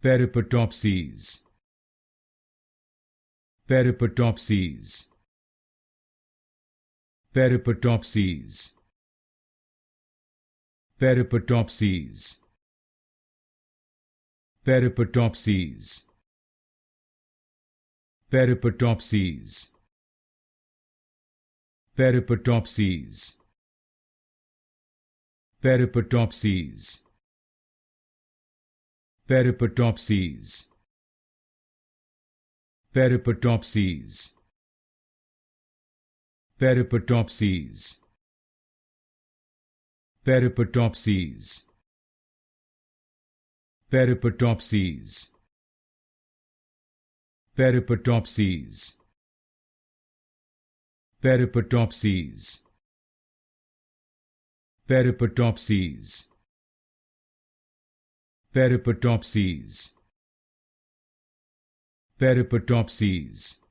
Peripatopses. Peripatopses. Peripatopses. Peripatopses. Peripatopses. Peripatopses. Peripatopses. Peripatopses. Peripatopses. Peripatopses. Peripatopses. Peripatopses. Peripatopses. Peripatopses. Peripatopses. Peripatopses. Peripatopses. Peripatopses.